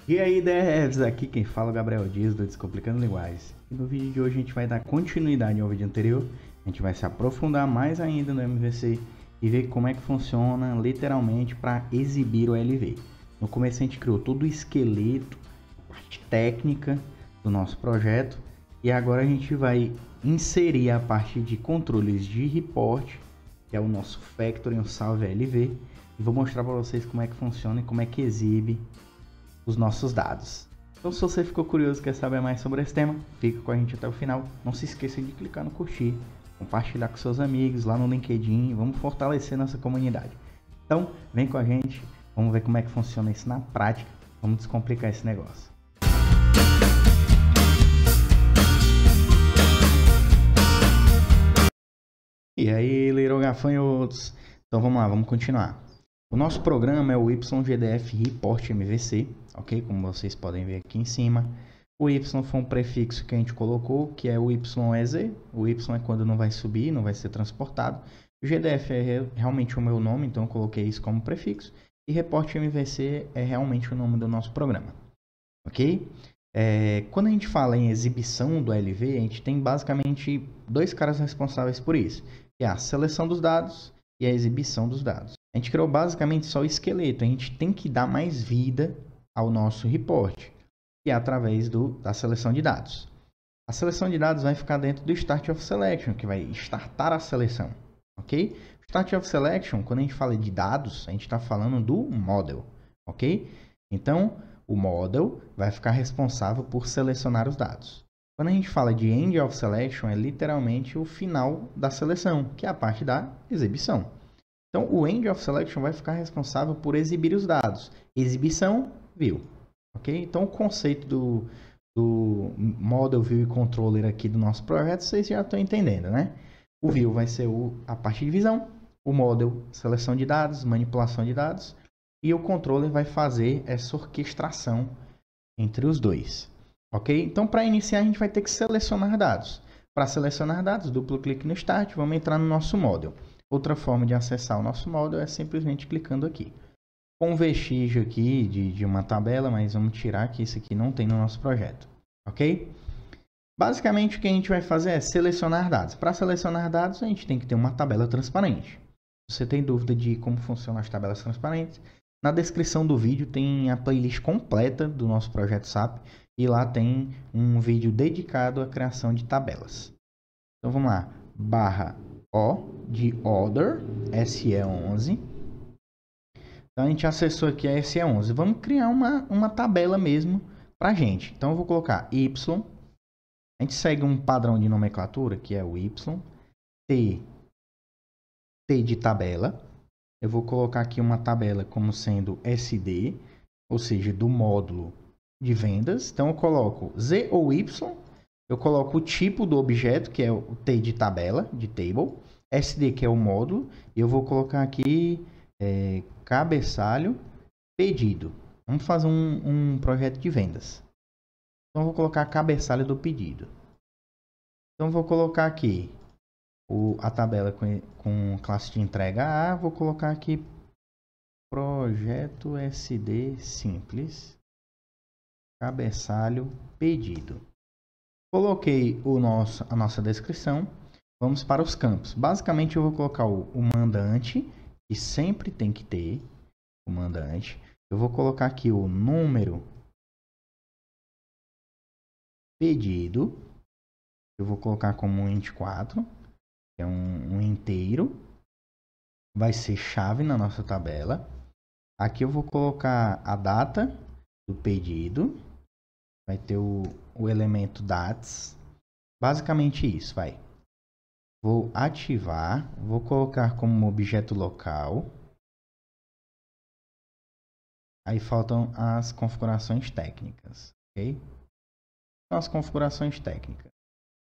E aí, devs, aqui quem fala é o Gabriel Dias do Descomplicando Linguagens. E no vídeo de hoje a gente vai dar continuidade ao vídeo anterior. A gente vai se aprofundar mais ainda no MVC e ver como é que funciona literalmente para exibir o LV. No começo a gente criou todo o esqueleto, a parte técnica do nosso projeto. E agora a gente vai inserir a parte de controles de report, que é o nosso Factory, um salve LV. E vou mostrar para vocês como é que funciona e como é que exibe os nossos dados. Então, se você ficou curioso e quer saber mais sobre esse tema, fica com a gente até o final. Não se esqueça de clicar no curtir, compartilhar com seus amigos lá no LinkedIn. Vamos fortalecer nossa comunidade. Então, vem com a gente, vamos ver como é que funciona isso na prática. Vamos descomplicar esse negócio. E aí, Little Gafanhotos? Então vamos lá, vamos continuar. O nosso programa é o YGDF Report MVC, ok? Como vocês podem ver aqui em cima. O Y foi um prefixo que a gente colocou, que é o YEZ. O Y é quando não vai subir, não vai ser transportado. O GDF é realmente o meu nome, então eu coloquei isso como prefixo. E Report MVC é realmente o nome do nosso programa, ok? Quando a gente fala em exibição do LV, a gente tem basicamente dois caras responsáveis por isso, que é a seleção dos dados e a exibição dos dados. A gente criou basicamente só o esqueleto, a gente tem que dar mais vida ao nosso report, que é através da seleção de dados. A seleção de dados vai ficar dentro do Start of Selection, que vai startar a seleção, ok? Start of Selection, quando a gente fala de dados, a gente está falando do model, ok? Então, o model vai ficar responsável por selecionar os dados. Quando a gente fala de End of Selection, é literalmente o final da seleção, que é a parte da exibição. Então, o End of Selection vai ficar responsável por exibir os dados. Exibição, view. Ok? Então, o conceito do Model, View e Controller aqui do nosso projeto, vocês já estão entendendo, né? O View vai ser a parte de visão, o Model, seleção de dados, manipulação de dados, e o Controller vai fazer essa orquestração entre os dois. Ok? Então, para iniciar, a gente vai ter que selecionar dados. Para selecionar dados, duplo clique no Start, vamos entrar no nosso Model. Outra forma de acessar o nosso model é simplesmente clicando aqui. Com um vestígio aqui de uma tabela, mas vamos tirar que isso aqui não tem no nosso projeto. Ok? Basicamente o que a gente vai fazer é selecionar dados. Para selecionar dados, a gente tem que ter uma tabela transparente. Se você tem dúvida de como funcionam as tabelas transparentes, na descrição do vídeo tem a playlist completa do nosso projeto SAP e lá tem um vídeo dedicado à criação de tabelas. Então vamos lá, /O de Order SE11. Então a gente acessou aqui a SE11. Vamos criar uma tabela mesmo para a gente. Então eu vou colocar Y. A gente segue um padrão de nomenclatura que é o Y. T de tabela. Eu vou colocar aqui uma tabela como sendo SD, ou seja, do módulo de vendas. Então eu coloco Z ou Y. Eu coloco o tipo do objeto, que é o T de tabela, de table. SD, que é o módulo. E eu vou colocar aqui cabeçalho pedido. Vamos fazer um projeto de vendas. Então, eu vou colocar cabeçalho do pedido. Então, eu vou colocar aqui a tabela com classe de entrega A. Vou colocar aqui projeto SD simples. Cabeçalho pedido. Coloquei a nossa descrição. Vamos para os campos. Basicamente, eu vou colocar o mandante, que sempre tem que ter o mandante. Eu vou colocar aqui o número pedido. Eu vou colocar como um int 4, que é um inteiro. Vai ser chave na nossa tabela. Aqui eu vou colocar a data do pedido. Vai ter o elemento dates. Basicamente isso, vai. Vou ativar, vou colocar como objeto local. Aí faltam as configurações técnicas, ok? Então, as configurações técnicas.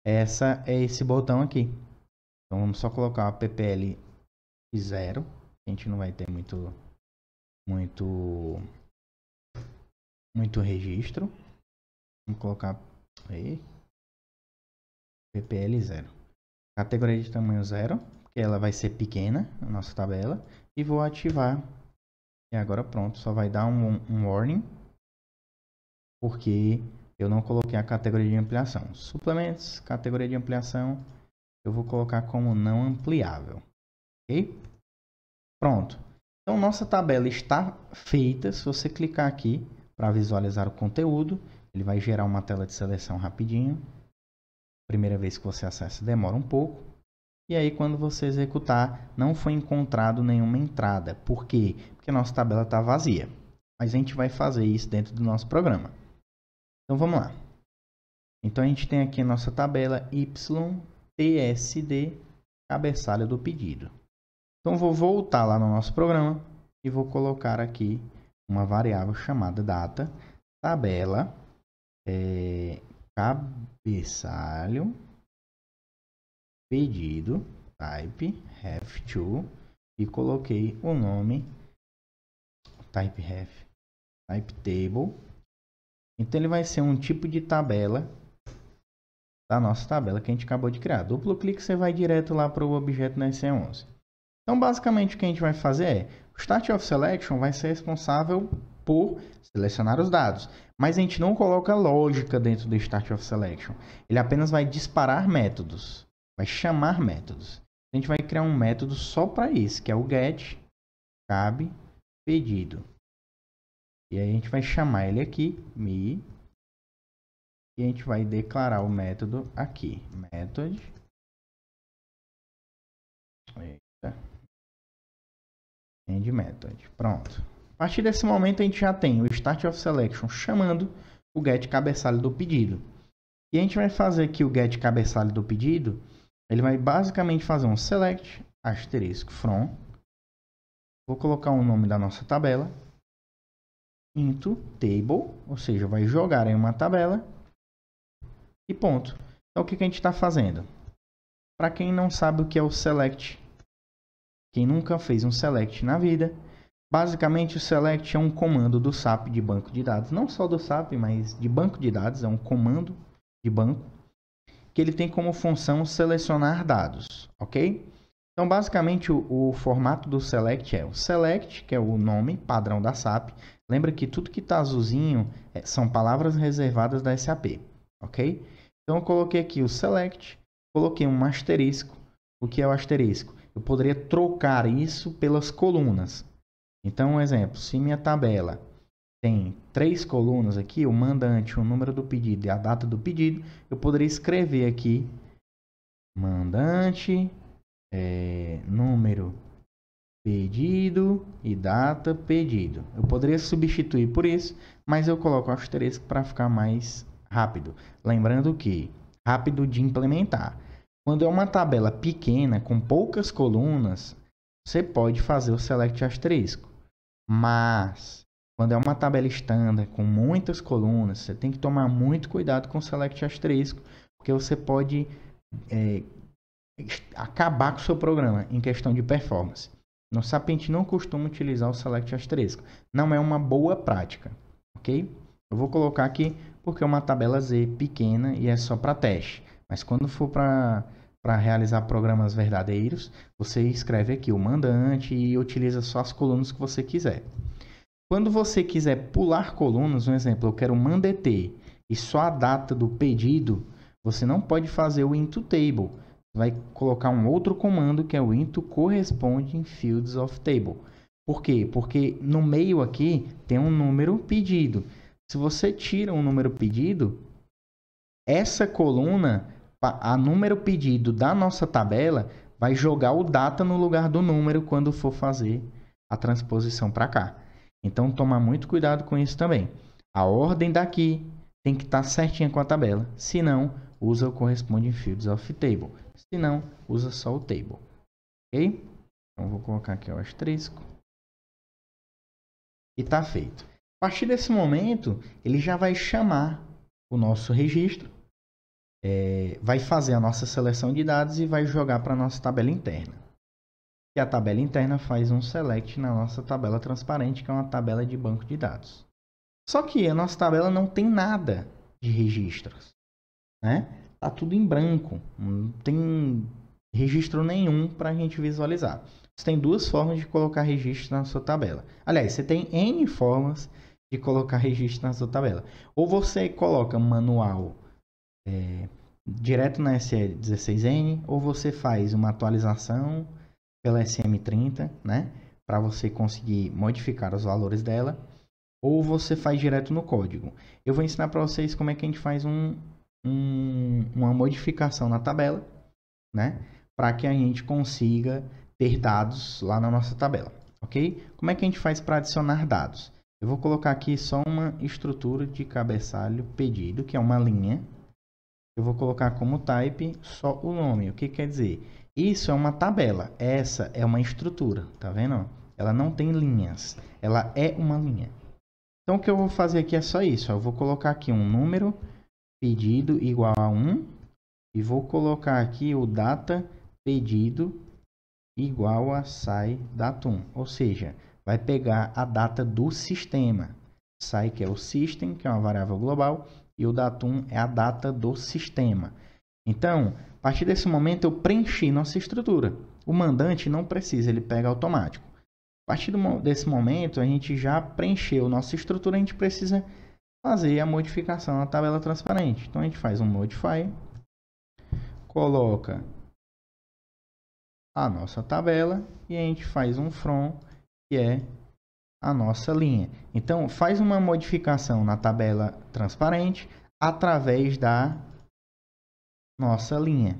Essa é esse botão aqui. Então, vamos só colocar a PPL 0. A gente não vai ter muito registro. Vamos colocar aí. PPL 0. Categoria de tamanho 0, que ela vai ser pequena, a nossa tabela. E vou ativar. E agora pronto, só vai dar um warning porque eu não coloquei a categoria de ampliação. Suplementos, categoria de ampliação, eu vou colocar como não ampliável. Ok? Pronto. Então, nossa tabela está feita. Se você clicar aqui para visualizar o conteúdo, ele vai gerar uma tela de seleção rapidinho. Primeira vez que você acessa demora um pouco. E aí, quando você executar, não foi encontrado nenhuma entrada. Por quê? Porque a nossa tabela está vazia. Mas a gente vai fazer isso dentro do nosso programa. Então, vamos lá. Então, a gente tem aqui a nossa tabela YTSD, cabeçalho do pedido. Então, vou voltar lá no nosso programa e vou colocar aqui uma variável chamada data, tabela, cabeçalho, pedido, type, ref to, e coloquei o nome, type ref, type table. Então, ele vai ser um tipo de tabela da nossa tabela que a gente acabou de criar. Duplo clique, você vai direto lá para o objeto na EC11. Então, basicamente, o que a gente vai fazer é, o Start of Selection vai ser responsável por selecionar os dados, mas a gente não coloca lógica dentro do Start of Selection. Ele apenas vai disparar métodos, vai chamar métodos. A gente vai criar um método só para isso, que é o get cabe pedido. E aí a gente vai chamar ele aqui, me, e a gente vai declarar o método aqui, method. End method. Pronto. A partir desse momento a gente já tem o Start of Selection chamando o get cabeçalho do pedido. E a gente vai fazer aqui o get cabeçalho do pedido. Ele vai basicamente fazer um select asterisco from. Vou colocar o nome da nossa tabela. Into table, ou seja, vai jogar em uma tabela. E ponto. Então o que a gente está fazendo? Para quem não sabe o que é o select, quem nunca fez um select na vida, basicamente o select é um comando do SAP de banco de dados, não só do SAP, mas de banco de dados, é um comando de banco que ele tem como função selecionar dados, ok? Então basicamente o formato do select é o select, que é o nome padrão da SAP. Lembra que tudo que está azulzinho são palavras reservadas da SAP, ok? Então eu coloquei aqui o select, coloquei um asterisco. O que é o asterisco? Eu poderia trocar isso pelas colunas. Então, um exemplo, se minha tabela tem 3 colunas aqui, o mandante, o número do pedido e a data do pedido, eu poderia escrever aqui mandante, número pedido e data pedido. Eu poderia substituir por isso, mas eu coloco o asterisco para ficar mais rápido. Lembrando que rápido de implementar. Quando é uma tabela pequena, com poucas colunas, você pode fazer o select asterisco. Mas, quando é uma tabela standard, com muitas colunas, você tem que tomar muito cuidado com o select asterisco, porque você pode acabar com o seu programa em questão de performance. No SAP, a gente não costuma utilizar o select asterisco. Não é uma boa prática, ok? Eu vou colocar aqui porque é uma tabela Z pequena e é só para teste. Mas quando for para realizar programas verdadeiros, você escreve aqui o mandante e utiliza só as colunas que você quiser. Quando você quiser pular colunas, um exemplo, eu quero mandete e só a data do pedido, você não pode fazer o into table. Vai colocar um outro comando que é o into corresponding fields of table. Por quê? Porque no meio aqui tem um número pedido. Se você tira um número pedido, essa coluna, a número pedido da nossa tabela, vai jogar o data no lugar do número quando for fazer a transposição para cá. Então, tomar muito cuidado com isso também. A ordem daqui tem que estar certinha com a tabela. Se não, usa o corresponding fields of table. Se não, usa só o table. Ok? Então, vou colocar aqui o asterisco. E está feito. A partir desse momento, ele já vai chamar o nosso registro, vai fazer a nossa seleção de dados e vai jogar para a nossa tabela interna. E a tabela interna faz um select na nossa tabela transparente, que é uma tabela de banco de dados. Só que a nossa tabela não tem nada de registros, né? Tá tudo em branco, não tem registro nenhum para a gente visualizar. Você tem duas formas de colocar registro na sua tabela. Aliás, você tem N formas de colocar registro na sua tabela. Ou você coloca manual direto na SE16N, ou você faz uma atualização pela SM30, né? Para você conseguir modificar os valores dela, ou você faz direto no código. Eu vou ensinar para vocês como é que a gente faz uma modificação na tabela, né? Para que a gente consiga ter dados lá na nossa tabela, ok? Como é que a gente faz para adicionar dados? Eu vou colocar aqui só uma estrutura de cabeçalho pedido, que é uma linha. Eu vou colocar como type só o nome. O que quer dizer? Isso é uma tabela. Essa é uma estrutura, tá vendo? Ela não tem linhas. Ela é uma linha. Então, o que eu vou fazer aqui é só isso. Eu vou colocar aqui um número pedido igual a 1 e vou colocar aqui o data pedido igual a sai datum. Ou seja, vai pegar a data do sistema. Sai, que é o system, que é uma variável global, e o datum é a data do sistema. Então, a partir desse momento, eu preenchi nossa estrutura. O mandante não precisa, ele pega automático. A partir desse momento, a gente já preencheu nossa estrutura, a gente precisa fazer a modificação na tabela transparente. Então, a gente faz um modify, coloca a nossa tabela e a gente faz um from, que é a nossa linha. Então, faz uma modificação na tabela transparente através da nossa linha.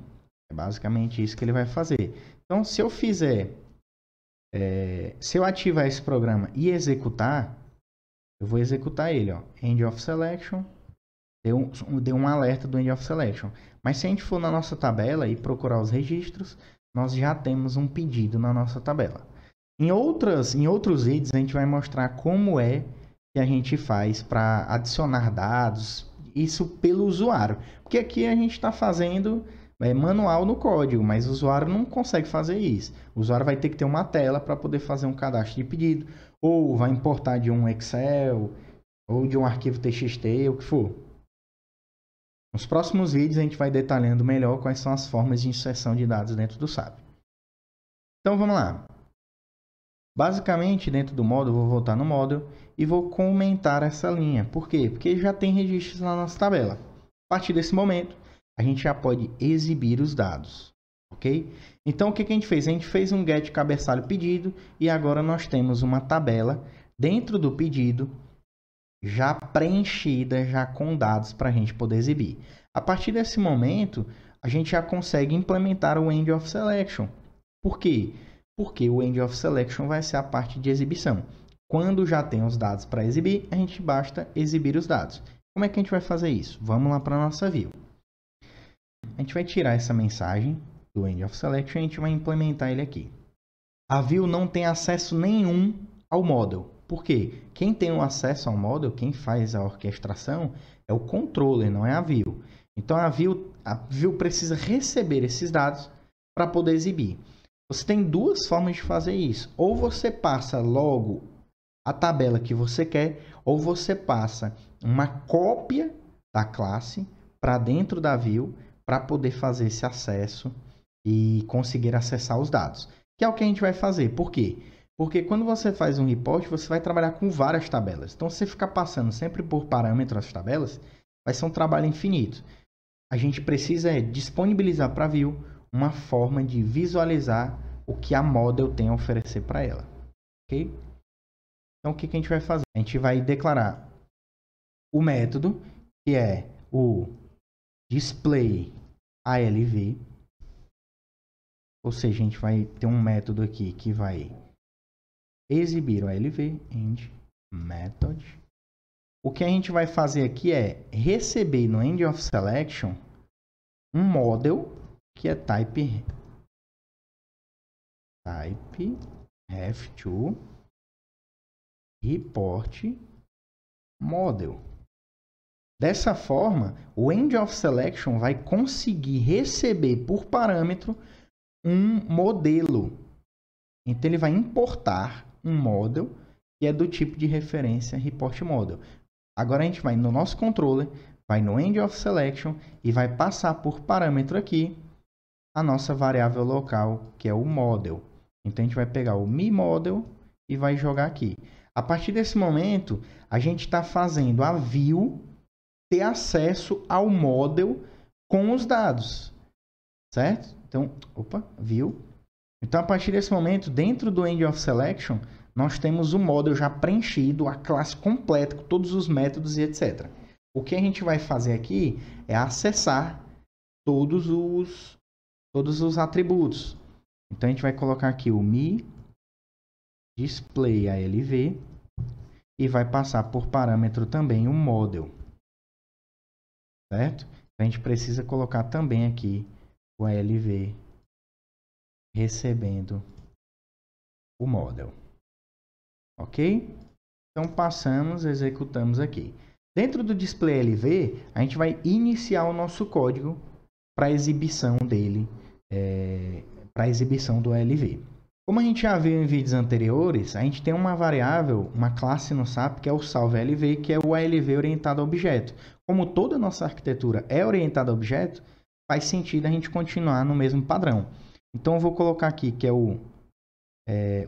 É basicamente isso que ele vai fazer. Então, se eu fizer, se eu ativar esse programa e executar, eu vou executar ele, ó, end of selection, deu um alerta do end of selection. Mas se a gente for na nossa tabela e procurar os registros, nós já temos um pedido na nossa tabela. Em outros vídeos a gente vai mostrar como é que a gente faz para adicionar dados, isso pelo usuário. Porque aqui a gente está fazendo manual no código, mas o usuário não consegue fazer isso. O usuário vai ter que ter uma tela para poder fazer um cadastro de pedido, ou vai importar de um Excel, ou de um arquivo TXT, o que for. Nos próximos vídeos a gente vai detalhando melhor quais são as formas de inserção de dados dentro do SAP. Então vamos lá. Basicamente, dentro do módulo, eu vou voltar no módulo e vou comentar essa linha. Por quê? Porque já tem registros na nossa tabela. A partir desse momento, a gente já pode exibir os dados. Ok? Então, o que a gente fez? A gente fez um get cabeçalho pedido e agora nós temos uma tabela dentro do pedido já preenchida, já com dados para a gente poder exibir. A partir desse momento, a gente já consegue implementar o end of selection. Por quê? Porque o end of selection vai ser a parte de exibição. Quando já tem os dados para exibir, a gente basta exibir os dados. Como é que a gente vai fazer isso? Vamos lá para a nossa view. A gente vai tirar essa mensagem do end of selection e a gente vai implementar ele aqui. A view não tem acesso nenhum ao model. Por quê? Quem tem o acesso ao model, quem faz a orquestração, é o controller, não é a view. Então a view precisa receber esses dados para poder exibir. Você tem duas formas de fazer isso. Ou você passa logo a tabela que você quer, ou você passa uma cópia da classe para dentro da view para poder fazer esse acesso e conseguir acessar os dados. Que é o que a gente vai fazer. Por quê? Porque quando você faz um report, você vai trabalhar com várias tabelas. Então, se você ficar passando sempre por parâmetros as tabelas, vai ser um trabalho infinito. A gente precisa disponibilizar para a view uma forma de visualizar o que a model tem a oferecer para ela. Ok? Então, o que a gente vai fazer? A gente vai declarar o método, que é o display ALV. Ou seja, a gente vai ter um método aqui que vai exibir o ALV, end method. O que a gente vai fazer aqui é receber no end of selection um model que é type have to report model. Dessa forma, o end of selection vai conseguir receber por parâmetro um modelo. Então ele vai importar um model que é do tipo de referência report model. Agora a gente vai no nosso controller, vai no end of selection e vai passar por parâmetro aqui a nossa variável local, que é o model. Então a gente vai pegar o me model e vai jogar aqui. A partir desse momento, a gente está fazendo a view ter acesso ao model com os dados, certo? Então, view. Então, a partir desse momento, dentro do End of Selection, nós temos o model já preenchido, a classe completa, com todos os métodos e etc. O que a gente vai fazer aqui é acessar todos os atributos. Então, a gente vai colocar aqui o me display ALV e vai passar por parâmetro também o model, certo? A gente precisa colocar também aqui o ALV recebendo o model, ok? Então passamos, executamos aqui. Dentro do display ALV, a gente vai iniciar o nosso código para exibição dele, para exibição do ALV. Como a gente já viu em vídeos anteriores, a gente tem uma variável, uma classe no SAP, que é o salve ALV, que é o ALV orientado a objeto. Como toda a nossa arquitetura é orientada a objeto, faz sentido a gente continuar no mesmo padrão. Então, eu vou colocar aqui que é o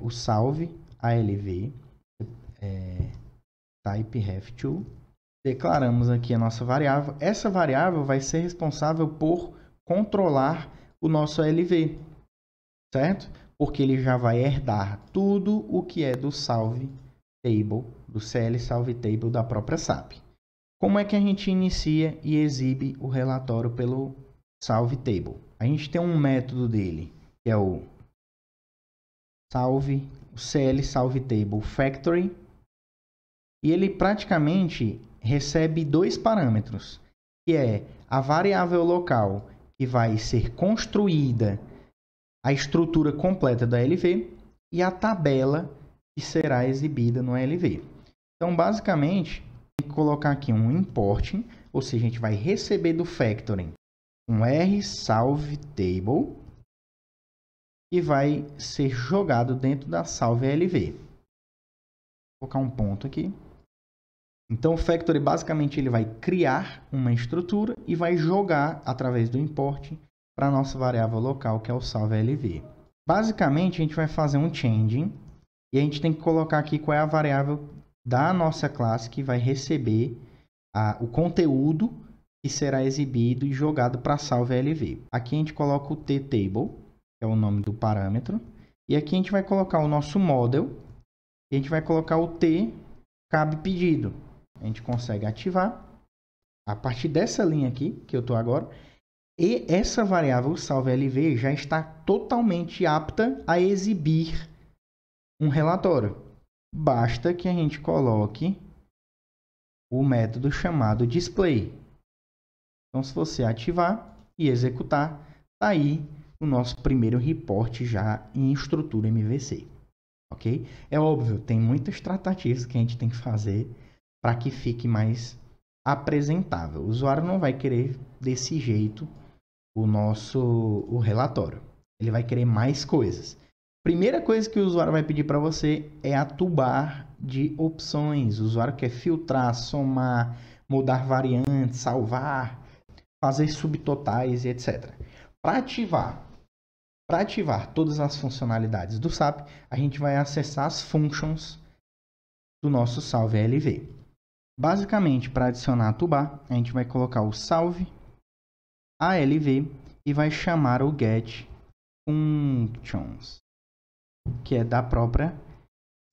salve ALV, type ref2. Declaramos aqui a nossa variável. Essa variável vai ser responsável por controlar o nosso ALV, certo? Porque ele já vai herdar tudo o que é do salve table, do CL salve table da própria SAP. Como é que a gente inicia e exibe o relatório pelo salve table? A gente tem um método dele, que é o CL salve table factory, e ele praticamente recebe dois parâmetros, que é a variável local que vai ser construída a estrutura completa da ALV e a tabela que será exibida no ALV. Então, basicamente, tem que colocar aqui um importing, ou seja, a gente vai receber do factoring um rSalveTable e vai ser jogado dentro da salve ALV. Vou colocar um ponto aqui. Então, o factory, basicamente, ele vai criar uma estrutura e vai jogar, através do import, para a nossa variável local, que é o salve ALV. Basicamente, a gente vai fazer um changing e a gente tem que colocar aqui qual é a variável da nossa classe que vai receber o conteúdo que será exibido e jogado para a salve ALV. Aqui a gente coloca o tTable, que é o nome do parâmetro, e aqui a gente vai colocar o nosso model e a gente vai colocar o t cabe pedido. A gente consegue ativar a partir dessa linha aqui, que eu estou agora. E essa variável salve ALV já está totalmente apta a exibir um relatório. Basta que a gente coloque o método chamado display. Então, se você ativar e executar, está aí o nosso primeiro report já em estrutura MVC. Ok? É óbvio, tem muitas tratativas que a gente tem que fazer para que fique mais apresentável. O usuário não vai querer desse jeito o relatório. Ele vai querer mais coisas. Primeira coisa que o usuário vai pedir para você é a toolbar de opções. O usuário quer filtrar, somar, mudar variantes, salvar, fazer subtotais e etc. Para ativar todas as funcionalidades do SAP, a gente vai acessar as functions do nosso salve ALV. Basicamente, para adicionar a toolbar, a gente vai colocar o salve ALV e vai chamar o get functions, que é da própria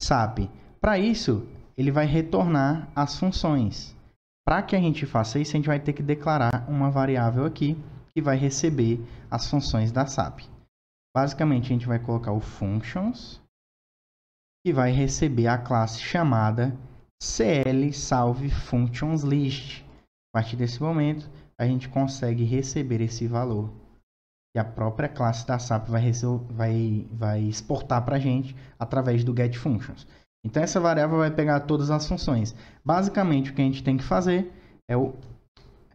SAP. Para isso, ele vai retornar as funções. Para que a gente faça isso, a gente vai ter que declarar uma variável aqui que vai receber as funções da SAP. Basicamente, a gente vai colocar o functions e vai receber a classe chamada CL salve functions list. A partir desse momento, a gente consegue receber esse valor que a própria classe da SAP vai exportar para a gente através do getFunctions. Então, essa variável vai pegar todas as funções. Basicamente, o que a gente tem que fazer é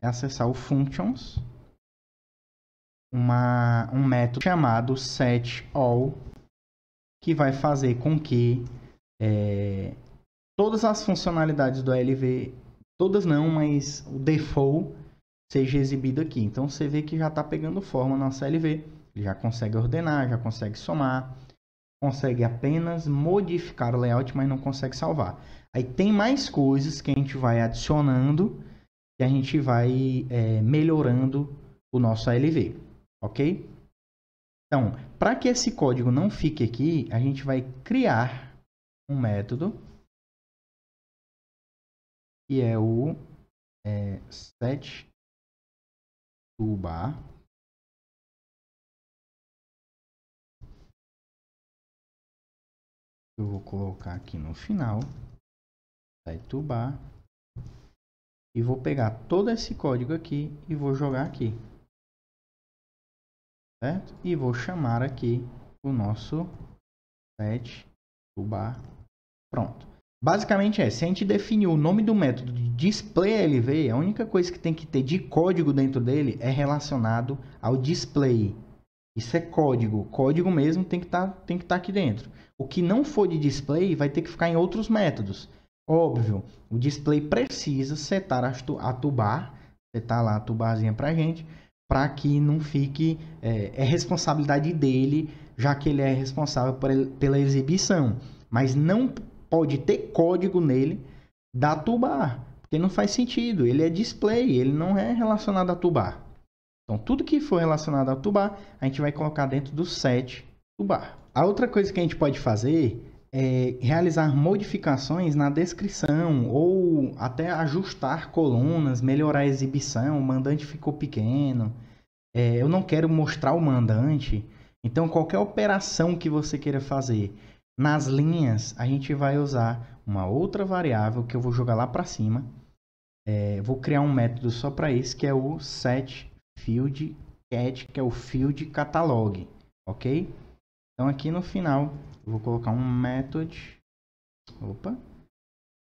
acessar o functions, um método chamado setAll, que vai fazer com que todas as funcionalidades do ALV, todas não, mas o default seja exibido aqui. Então, você vê que já está pegando forma na nossa ALV. Ele já consegue ordenar, já consegue somar, consegue apenas modificar o layout, mas não consegue salvar. Aí tem mais coisas que a gente vai adicionando e a gente vai melhorando o nosso ALV, ok? Então, para que esse código não fique aqui, a gente vai criar um método que é o setToolbar. Eu vou colocar aqui no final, setToolbar, e vou pegar todo esse código aqui e vou jogar aqui, certo? E vou chamar aqui o nosso setToolbar. Pronto. Basicamente se a gente definir o nome do método de displayLV, a única coisa que tem que ter de código dentro dele é relacionado ao display. Isso é código. Código mesmo tem que estar aqui dentro. O que não for de display vai ter que ficar em outros métodos. Óbvio, o display precisa setar a toolbar, setar lá a toolbarzinha pra gente, para que não fique... É responsabilidade dele, já que ele é responsável pela exibição. Mas não pode ter código nele da toolbar, porque não faz sentido. Ele é display, ele não é relacionado à toolbar. Então, tudo que for relacionado à toolbar, a gente vai colocar dentro do setToolbar. A outra coisa que a gente pode fazer é realizar modificações na descrição ou até ajustar colunas, melhorar a exibição. O mandante ficou pequeno. Eu não quero mostrar o mandante. Então, qualquer operação que você queira fazer nas linhas, a gente vai usar uma outra variável que eu vou jogar lá para cima. Vou criar um método só para isso, que é o setFieldCat, que é o field catalog, ok? Então aqui no final eu vou colocar um method,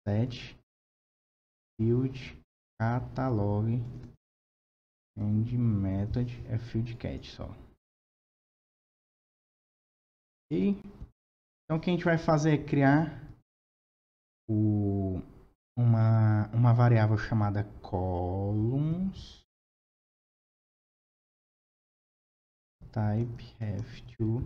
setFieldCatalog and method é fieldCat só. Ok? Então, o que a gente vai fazer é criar uma variável chamada columns type have2.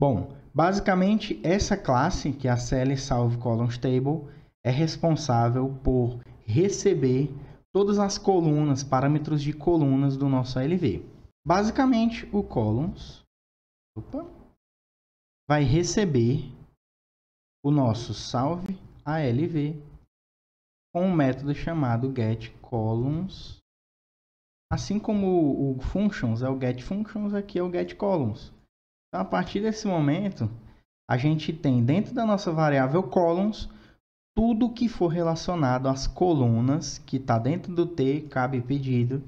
Bom, basicamente essa classe, que é a CLSolveColumnsTable, é responsável por receber todas as colunas, parâmetros de colunas do nosso ALV. Basicamente, o columns vai receber o nosso salve ALV com um método chamado getColumns. Assim como o functions é o getFunctions, aqui é o getColumns. Então, a partir desse momento, a gente tem dentro da nossa variável columns tudo que for relacionado às colunas que está dentro do cabe pedido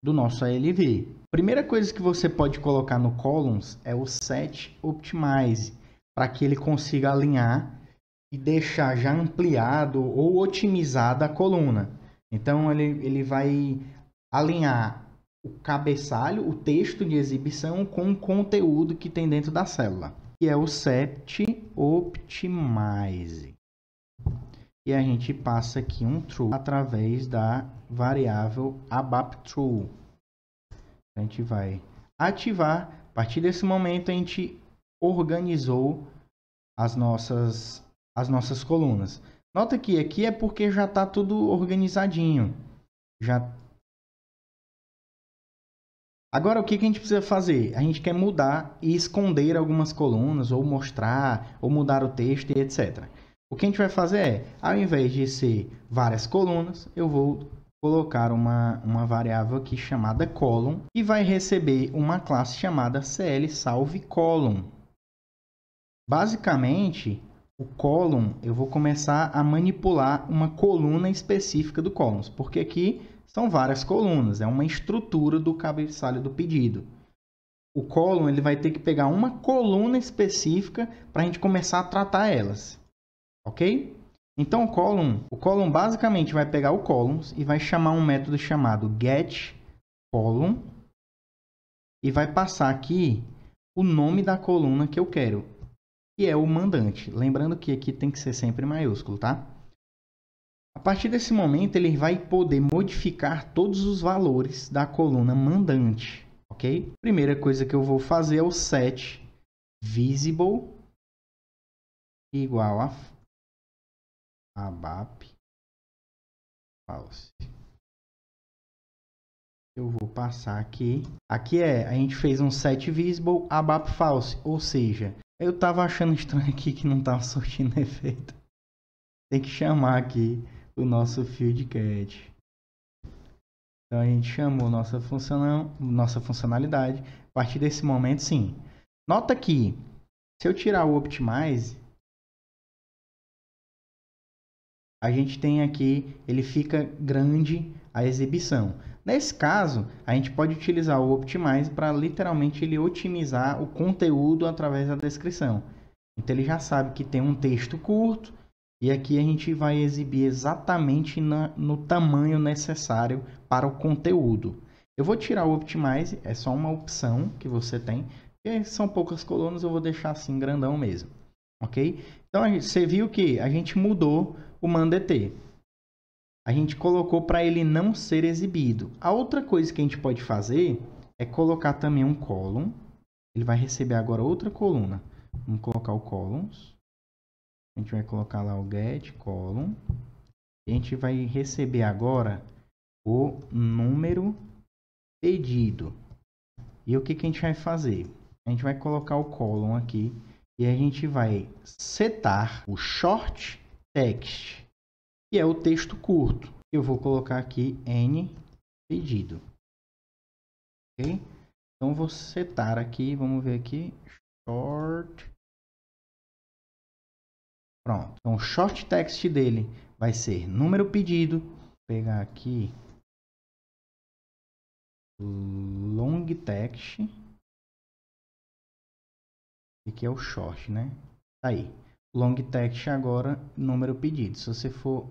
do nosso ALV. Primeira coisa que você pode colocar no columns é o setOptimize, para que ele consiga alinhar e deixar já ampliado ou otimizada a coluna. Então, ele vai alinhar o cabeçalho, o texto de exibição com o conteúdo que tem dentro da célula, que é o setOptimize. E a gente passa aqui um true através da variável ABAPTrue. A gente vai ativar. A partir desse momento, a gente organizou as nossas colunas. Nota que aqui é porque já está tudo organizadinho. Agora, o que a gente precisa fazer? A gente quer mudar e esconder algumas colunas, ou mostrar, ou mudar o texto e etc. O que a gente vai fazer é, ao invés de ser várias colunas, eu vou colocar uma variável aqui chamada column e vai receber uma classe chamada CLSolveColumn. Basicamente, o column eu vou começar a manipular uma coluna específica do columns, porque aqui são várias colunas, é uma estrutura do cabeçalho do pedido. O column ele vai ter que pegar uma coluna específica para a gente começar a tratar elas, ok? Então o column basicamente vai pegar o columns e vai chamar um método chamado getColumn e vai passar aqui o nome da coluna que eu quero, que é o mandante. Lembrando que aqui tem que ser sempre maiúsculo, tá? A partir desse momento, ele vai poder modificar todos os valores da coluna mandante, ok? Primeira coisa que eu vou fazer é o set visible igual a ABAP false. Eu vou passar aqui. Aqui a gente fez um set visible ABAP false, ou seja, eu tava achando estranho aqui que não tava surtindo efeito. Tem que chamar aqui o nosso field get. Então a gente chamou nossa funcionalidade. A partir desse momento, sim. Nota que se eu tirar o optimize, a gente tem aqui, ele fica grande a exibição. Nesse caso, a gente pode utilizar o optimize para literalmente ele otimizar o conteúdo através da descrição. Então ele já sabe que tem um texto curto e aqui a gente vai exibir exatamente no tamanho necessário para o conteúdo. Eu vou tirar o optimize, é só uma opção que você tem, porque são poucas colunas, eu vou deixar assim grandão mesmo, ok? Então você viu que a gente mudou o mandt. A gente colocou para ele não ser exibido. A outra coisa que a gente pode fazer é colocar também um column. Ele vai receber agora outra coluna. Vamos colocar o columns. A gente vai colocar lá o get column. E a gente vai receber agora o número pedido. E o que a gente vai fazer? A gente vai colocar o column aqui e a gente vai setar o short text, que é o texto curto. Eu vou colocar aqui n pedido. Ok? Então vou setar aqui, vamos ver aqui, short. Pronto. Então o short text dele vai ser número pedido. Vou pegar aqui long text. Aqui é o short, né? Tá aí. Long text agora, número pedido. Se você for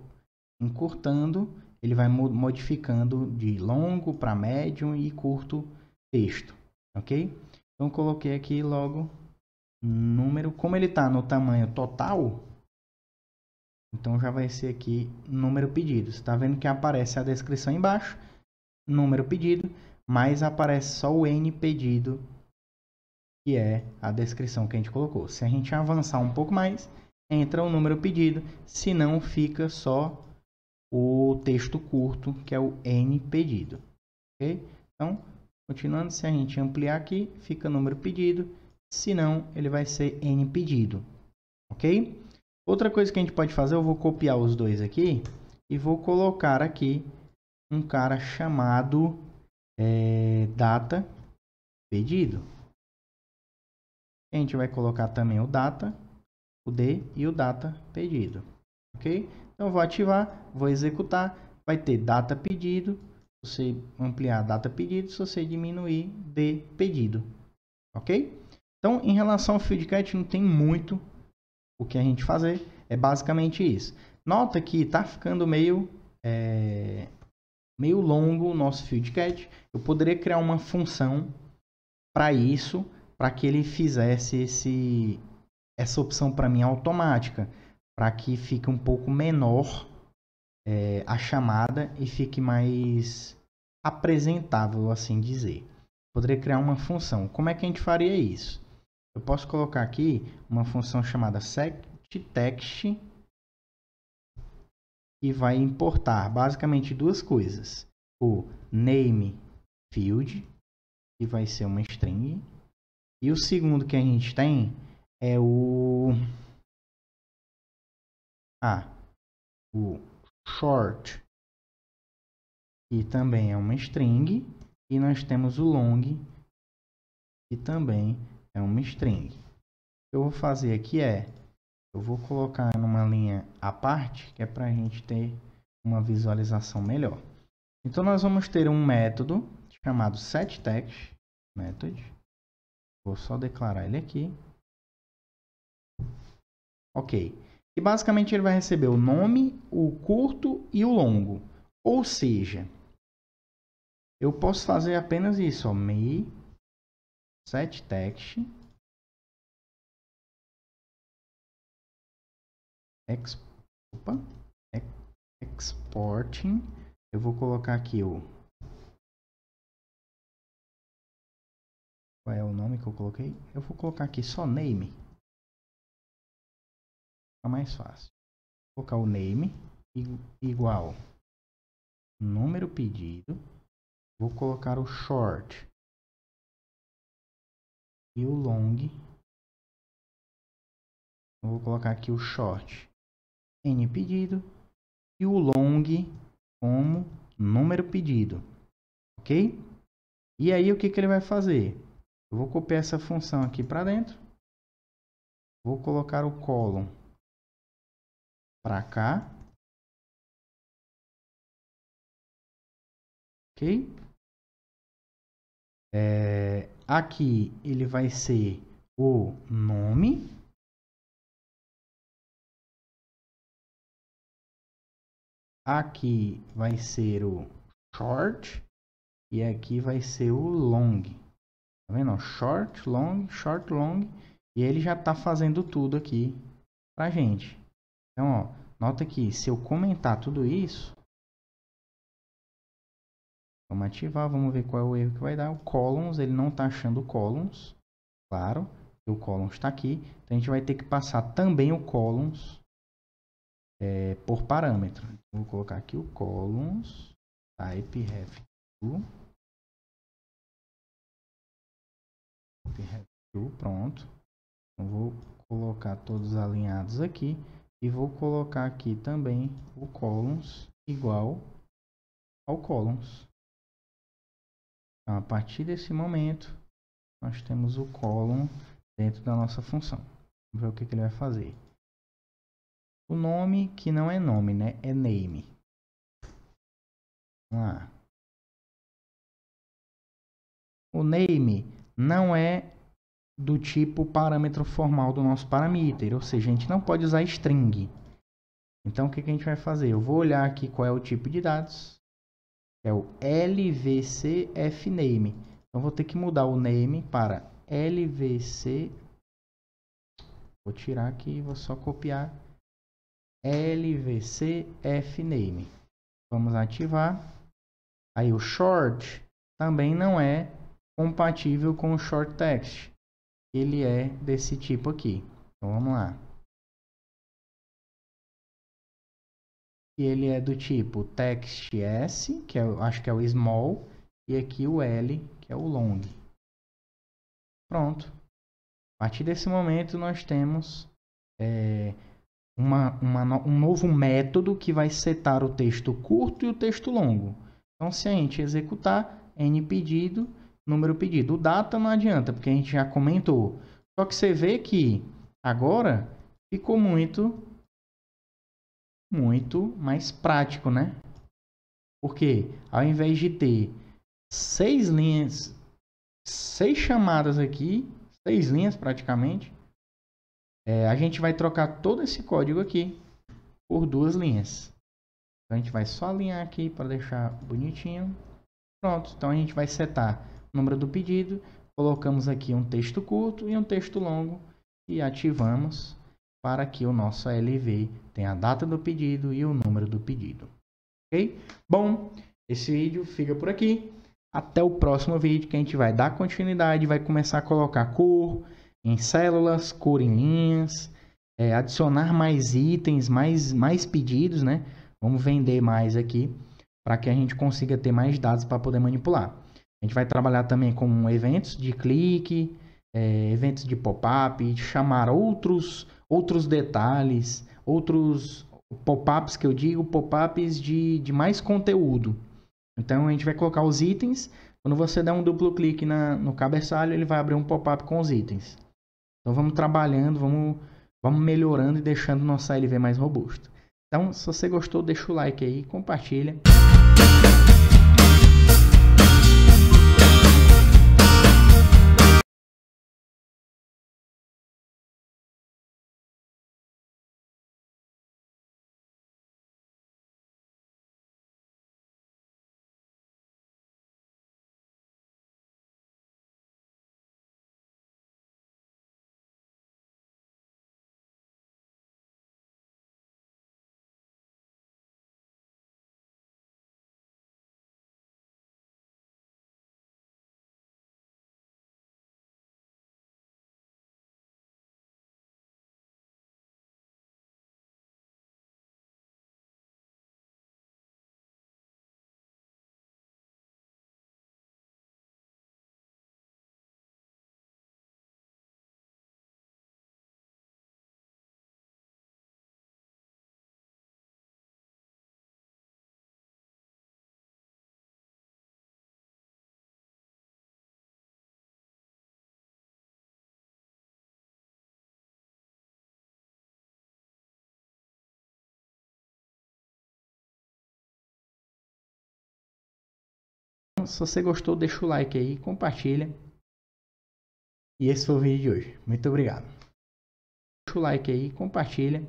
encurtando, ele vai modificando de longo para médio e curto texto, ok? Então coloquei aqui logo número, como ele está no tamanho total, então já vai ser aqui número pedido. Você está vendo que aparece a descrição embaixo, número pedido, mas aparece só o N pedido, que é a descrição que a gente colocou. Se a gente avançar um pouco mais, entra o número pedido, se não fica só o texto curto, que é o N pedido. Ok? Então, continuando, se a gente ampliar aqui, fica número pedido. Se não, ele vai ser N pedido. Ok? Outra coisa que a gente pode fazer, eu vou copiar os dois aqui e vou colocar aqui um cara chamado data pedido. A gente vai colocar também o data, o D e o data pedido. Ok? Então, eu vou ativar, vou executar, vai ter data pedido. Se você ampliar data pedido, se você diminuir D pedido. Ok? Então, em relação ao FieldGet, não tem muito o que a gente fazer. É basicamente isso. Nota que está ficando meio longo o nosso FieldGet. Eu poderia criar uma função para isso, para que ele fizesse essa opção para mim automática, para que fique um pouco menor a chamada e fique mais apresentável, assim dizer. Poderia criar uma função. Como é que a gente faria isso? Eu posso colocar aqui uma função chamada setText e vai importar basicamente duas coisas. O name field, que vai ser uma string, e o segundo que a gente tem é o short, que também é uma string, e nós temos o long, que também é uma string. O que eu vou fazer aqui eu vou colocar numa linha à parte, que é para a gente ter uma visualização melhor. Então nós vamos ter um método chamado setText method. Vou só declarar ele aqui. Ok. E basicamente ele vai receber o nome, o curto e o longo. Ou seja, eu posso fazer apenas isso, ó, me setText exporting. Eu vou colocar aqui Qual é o nome que eu coloquei? Eu vou colocar aqui só name. Fica mais fácil. Vou colocar o name igual número pedido. Vou colocar o short e o long. Eu vou colocar aqui o short n pedido e o long como número pedido, ok? E aí o que ele vai fazer? Eu vou copiar essa função aqui para dentro, vou colocar o column para cá, ok? Aqui ele vai ser o nome. Aqui vai ser o short e aqui vai ser o long. Tá vendo? Short, long. E ele já está fazendo tudo aqui pra gente. Então, ó, nota que se eu comentar tudo isso, vamos ativar, vamos ver qual é o erro que vai dar. O columns, ele não está achando columns. Claro, o columns está aqui. Então, a gente vai ter que passar também o columns por parâmetro. Vou colocar aqui o columns, type ref to, pronto. Eu vou colocar todos alinhados aqui e vou colocar aqui também o columns igual ao columns. Então, a partir desse momento, nós temos o column dentro da nossa função. Vamos ver o que ele vai fazer. O nome, que não é nome, né? É name. Vamos lá. O name não é do tipo parâmetro formal do nosso parameter, ou seja, a gente não pode usar string. Então, o que a gente vai fazer? Eu vou olhar aqui qual é o tipo de dados. É o lvcfname. Então, vou ter que mudar o name para lvc. Vou tirar aqui, vou só copiar lvcfname. Vamos ativar. Aí o short também não é compatível com o short text. Ele é desse tipo aqui. Então vamos lá. E ele é do tipo text S, que eu acho que é o small, e aqui o L, que é o long. Pronto. A partir desse momento nós temos um novo método que vai setar o texto curto e o texto longo. Então, se a gente executar n pedido, número pedido. O data não adianta, porque a gente já comentou. Só que você vê que agora ficou muito mais prático, né? Porque ao invés de ter 6 linhas, 6 chamadas aqui, 6 linhas praticamente, a gente vai trocar todo esse código aqui por 2 linhas. Então a gente vai só alinhar aqui para deixar bonitinho. Pronto, então a gente vai setar o número do pedido, colocamos aqui um texto curto e um texto longo e ativamos para que o nosso ALV tenha a data do pedido e o número do pedido. Ok? Bom, esse vídeo fica por aqui. Até o próximo vídeo que a gente vai dar continuidade, vai começar a colocar cor em células, cor em linhas, adicionar mais itens, mais pedidos, né? Vamos vender mais aqui para que a gente consiga ter mais dados para poder manipular. A gente vai trabalhar também com eventos de clique, eventos de pop-up, chamar outros detalhes, outros pop-ups que eu digo, pop-ups de mais conteúdo. Então a gente vai colocar os itens. Quando você der um duplo clique no cabeçalho, ele vai abrir um pop-up com os itens. Então vamos trabalhando, vamos melhorando e deixando o nosso ALV mais robusto. Então, se você gostou, deixa o like aí, compartilha. se você gostou, deixa o like aí, compartilha. E esse foi o vídeo de hoje. Muito obrigado. Deixa o like aí, compartilha.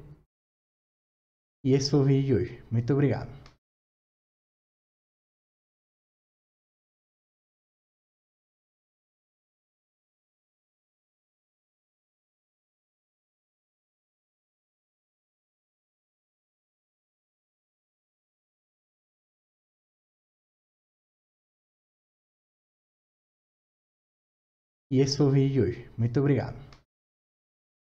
E esse foi o vídeo de hoje. Muito obrigado. E esse foi o vídeo de hoje. Muito obrigado.